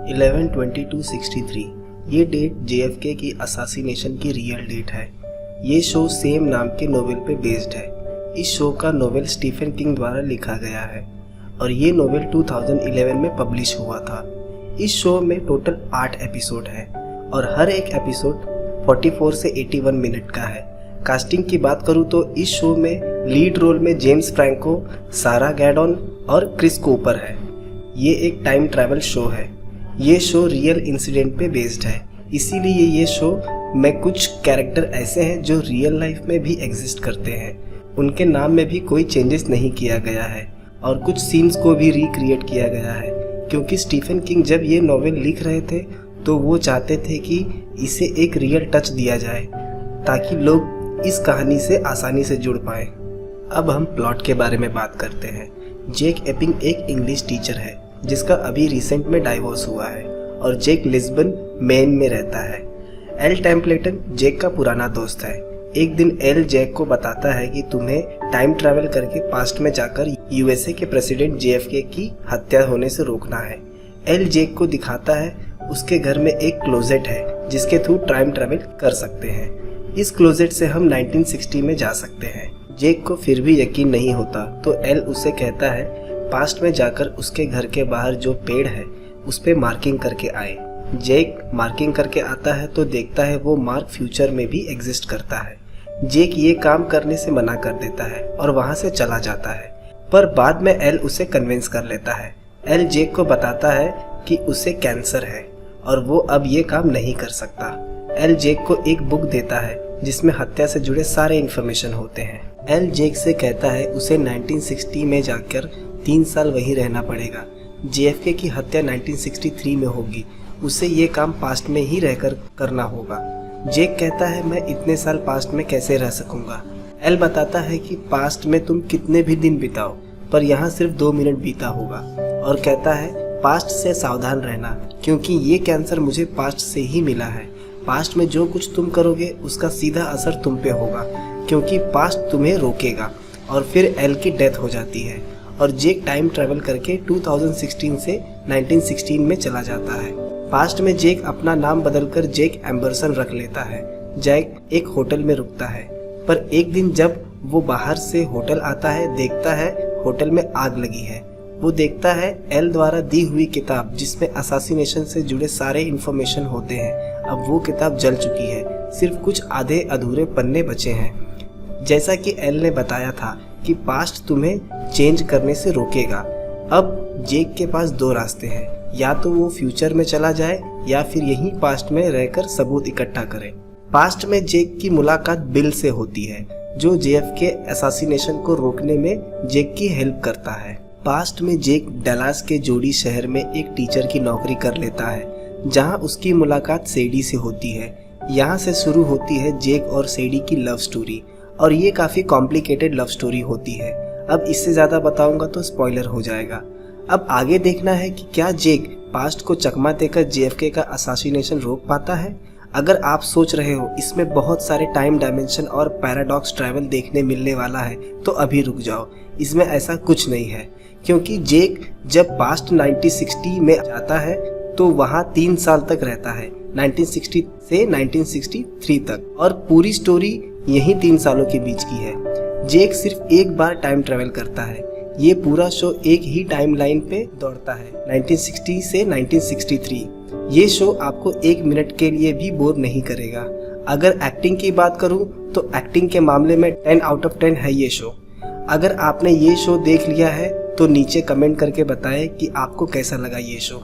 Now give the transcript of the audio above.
11/22/63 ये date JFK की assassination की रियल डेट है। ये शो सेम नाम के नोवेल पे बेस्ड है। इस शो का नोवेल स्टीफन किंग द्वारा लिखा गया है और ये नोवेल 2011 में पब्लिश हुआ था। इस शो में टोटल 8 एपिसोड है और हर एक एपिसोड 44 से 81 मिनट का है। कास्टिंग की बात करूँ तो इस शो में लीड रोल में जेम्स फ्रैंको, सारा गैडोन और क्रिस कूपर है। ये एक टाइम ट्रैवल शो है। ये शो रियल इंसिडेंट पे बेस्ड है, इसीलिए ये शो में कुछ कैरेक्टर ऐसे हैं जो रियल लाइफ में भी एग्जिस्ट करते हैं। उनके नाम में भी कोई चेंजेस नहीं किया गया है और कुछ सीन्स को भी रिक्रिएट किया गया है, क्योंकि स्टीफन किंग जब ये नॉवेल लिख रहे थे तो वो चाहते थे कि इसे एक रियल टच दिया जाए ताकि लोग इस कहानी से आसानी से जुड़ पाएं। अब हम प्लॉट के बारे में बात करते हैं। जेक एपिंग एक इंग्लिश टीचर है जिसका अभी रिसेंट में डाइवोर्स हुआ है और जेक लिस्बन मेन में रहता है। एल टेम्पलेटन जेक का पुराना दोस्त है। एक दिन एल जेक को बताता है कि तुम्हें टाइम ट्रैवल करके पास्ट में जाकर USA के प्रेसिडेंट JFK की हत्या होने से रोकना है। एल जेक को दिखाता है उसके घर में एक क्लोजेट है जिसके थ्रू टाइम ट्रैवल कर सकते हैं। इस क्लोजेट से हम 1960 में जा सकते हैं। जेक को फिर भी यकीन नहीं होता तो एल उसे कहता है पास्ट में जाकर उसके घर के बाहर जो पेड़ है उस पे मार्किंग करके आए। जेक मार्किंग करके आता है तो देखता है वो मार्क फ्यूचर में भी एग्जिस्ट करता है। जेक ये काम करने से मना कर देता है और वहां से चला जाता है, पर बाद में एल उसे कन्विंस कर लेता है। एल जेक को बताता है कि उसे कैंसर है और वो अब ये काम नहीं कर सकता। एल जेक को एक बुक देता है जिसमें हत्या से जुड़े सारे इन्फॉर्मेशन होते हैं। एल जेक से कहता है उसे 1960 में जाकर 3 साल वहीं रहना पड़ेगा। JFK की हत्या 1963 में होगी, उसे ये काम पास्ट में ही रहकर करना होगा। जेक कहता है मैं इतने साल पास्ट में कैसे रह सकूंगा। एल बताता है कि पास्ट में तुम कितने भी दिन बिताओ पर यहाँ सिर्फ 2 मिनट बीता होगा और कहता है पास्ट से सावधान रहना क्योंकि ये कैंसर मुझे पास्ट से ही मिला है। पास्ट में जो कुछ तुम करोगे उसका सीधा असर तुम पे होगा क्योंकि पास्ट तुम्हें रोकेगा। और फिर एल की डेथ हो जाती है और जेक टाइम ट्रैवल करके 2016 से 1916 में चला जाता है। पास्ट में जेक अपना नाम बदलकर जेक एम्बरसन रख लेता है। जेक एक होटल में रुकता है, पर एक दिन जब वो बाहर से होटल आता है देखता है होटल में आग लगी है। वो देखता है एल द्वारा दी हुई किताब जिसमें असासिनेशन से जुड़े सारे इन्फॉर्मेशन होते हैं, अब वो किताब जल चुकी है, सिर्फ कुछ आधे अधूरे पन्ने बचे हैं। जैसा कि एल ने बताया था कि पास्ट तुम्हें चेंज करने से रोकेगा। अब जेक के पास 2 रास्ते हैं, या तो वो फ्यूचर में चला जाए या फिर यहीं पास्ट में रहकर सबूत इकट्ठा करे। पास्ट में जेक की मुलाकात बिल से होती है जो JFK असासिनेशन को रोकने में जेक की हेल्प करता है। पास्ट में जेक डलास के जोड़ी शहर में एक टीचर की नौकरी कर लेता है जहां उसकी मुलाकात सैडी से होती है। यहाँ से शुरू होती है जेक और सैडी की लव स्टोरी और ये काफ़ी कॉम्प्लिकेटेड लव स्टोरी होती है। अब इससे ज़्यादा बताऊंगा तो स्पॉइलर हो जाएगा। अब आगे देखना है कि क्या जेक पास्ट को चकमा देकर JFK का असासिनेशन रोक पाता है। अगर आप सोच रहे हो इसमें बहुत सारे टाइम डायमेंशन और पैराडॉक्स ट्रैवल देखने मिलने वाला है तो अभी रुक जाओ, इसमें ऐसा कुछ नहीं है क्योंकि जेक जब पास्ट 1960 में जाता है तो वहाँ 3 साल तक रहता है, 1960 से 1963 तक, और पूरी स्टोरी यही 3 सालों के बीच की है। जेक सिर्फ एक बार टाइम ट्रैवल करता है। ये पूरा शो एक ही टाइमलाइन पे दौड़ता है, 1960 से 1963। ये शो आपको 1 मिनट के लिए भी बोर नहीं करेगा। अगर एक्टिंग की बात करूं तो एक्टिंग के मामले में 10 आउट ऑफ 10 है ये शो। अगर आपने ये शो देख लिया है तो नीचे कमेंट करके बताएं कि आपको कैसा लगा ये शो।